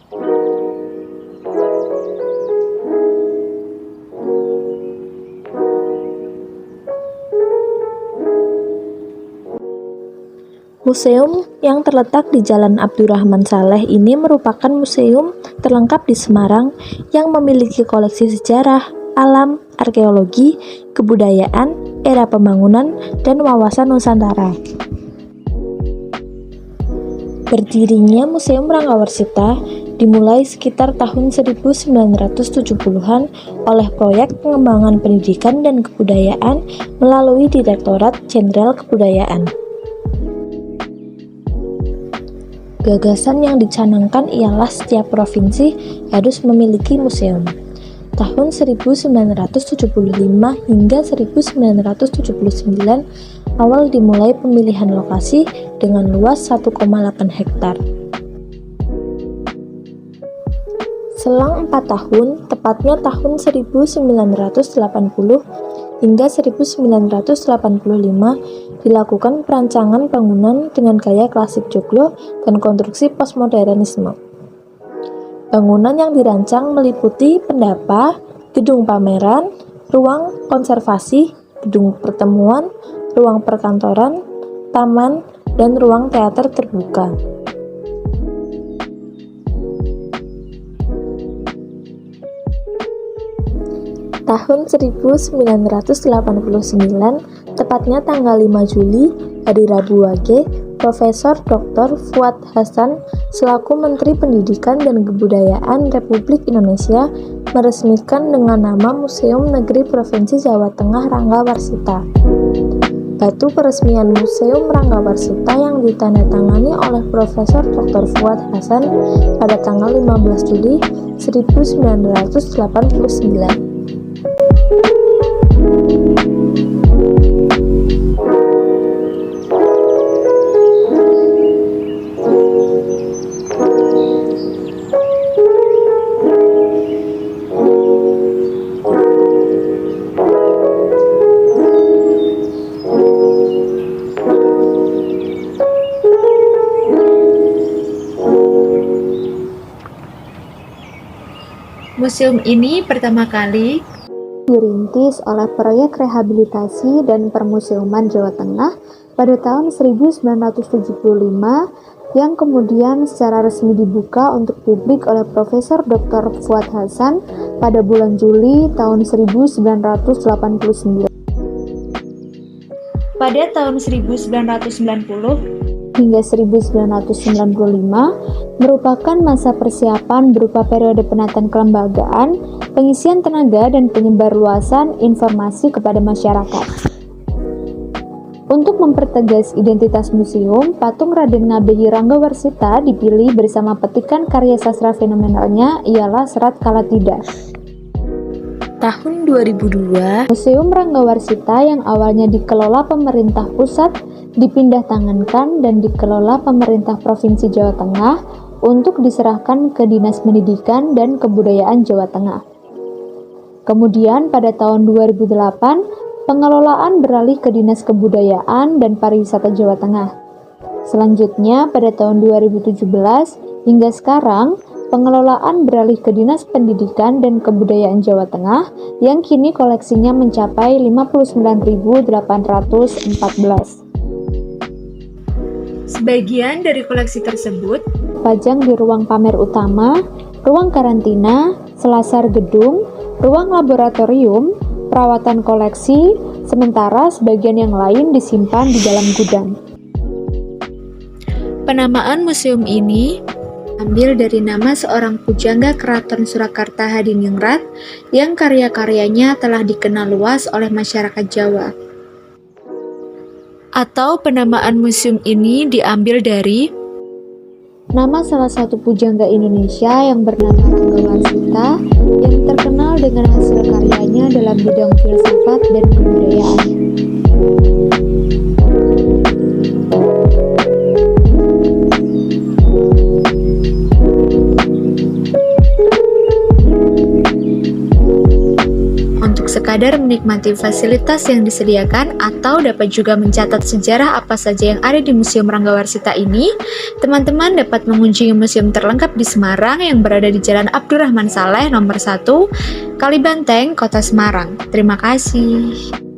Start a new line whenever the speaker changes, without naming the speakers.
Museum yang terletak di Jalan Abdurrahman Saleh ini merupakan museum terlengkap di Semarang yang memiliki koleksi sejarah, alam, arkeologi, kebudayaan, era pembangunan, dan wawasan Nusantara. Berdirinya Museum Ranggawarsita dimulai sekitar tahun 1970-an oleh proyek pengembangan pendidikan dan kebudayaan melalui Direktorat Jenderal Kebudayaan. Gagasan yang dicanangkan ialah setiap provinsi harus memiliki museum. Tahun 1975 hingga 1979 awal dimulai pemilihan lokasi dengan luas 1,8 hektar. Selang 4 tahun, tepatnya tahun 1980 hingga 1985, dilakukan perancangan bangunan dengan gaya klasik joglo dan konstruksi postmodernisme. Bangunan yang dirancang meliputi pendapa, gedung pameran, ruang konservasi, gedung pertemuan, ruang perkantoran, taman, dan ruang teater terbuka. Tahun 1989, tepatnya tanggal 5 Juli, hari Rabu Wage, Profesor Dr. Fuad Hasan selaku Menteri Pendidikan dan Kebudayaan Republik Indonesia meresmikan dengan nama Museum Negeri Provinsi Jawa Tengah Ranggawarsita. Batu peresmian Museum Ranggawarsita yang ditandatangani oleh Profesor Dr. Fuad Hasan pada tanggal 15 Juli 1989.
Museum ini pertama kali
dirintis oleh Proyek Rehabilitasi dan Permuseuman Jawa Tengah pada tahun 1975 yang kemudian secara resmi dibuka untuk publik oleh Profesor Dr. Fuad Hasan pada bulan Juli tahun 1989.
Pada tahun 1990
hingga 1995 merupakan masa persiapan berupa periode penataan kelembagaan, pengisian tenaga, dan penyebarluasan informasi kepada masyarakat. Untuk mempertegas identitas museum, patung Raden Ngabei Ranggawarsita dipilih bersama petikan karya sastra fenomenalnya ialah Serat Kalatidha.
Tahun 2002,
Museum Ranggawarsita yang awalnya dikelola pemerintah pusat dipindah tangankan dan dikelola pemerintah Provinsi Jawa Tengah untuk diserahkan ke Dinas Pendidikan dan Kebudayaan Jawa Tengah. Kemudian pada tahun 2008, pengelolaan beralih ke Dinas Kebudayaan dan Pariwisata Jawa Tengah. Selanjutnya pada tahun 2017 hingga sekarang, pengelolaan beralih ke Dinas Pendidikan dan Kebudayaan Jawa Tengah yang kini koleksinya mencapai 59.814.
Sebagian dari koleksi tersebut
Pajang di ruang pamer utama, ruang karantina, selasar gedung, ruang laboratorium, perawatan koleksi, sementara sebagian yang lain disimpan di dalam gudang.
Penamaan museum ini ambil dari nama seorang pujangga Keraton Surakarta Hadiningrat yang karya-karyanya telah dikenal luas oleh masyarakat Jawa. Atau penamaan museum ini diambil dari
nama salah satu pujangga Indonesia yang bernama Ranggawarsita yang terkenal dengan hasil karyanya dalam bidang filsafat dan kebudayaan.
sekadar menikmati fasilitas yang disediakan atau dapat juga mencatat sejarah apa saja yang ada di Museum Ranggawarsita ini, teman-teman dapat mengunjungi museum terlengkap di Semarang yang berada di Jalan Abdurrahman Saleh nomor 1, Kalibanteng, Kota Semarang. Terima kasih.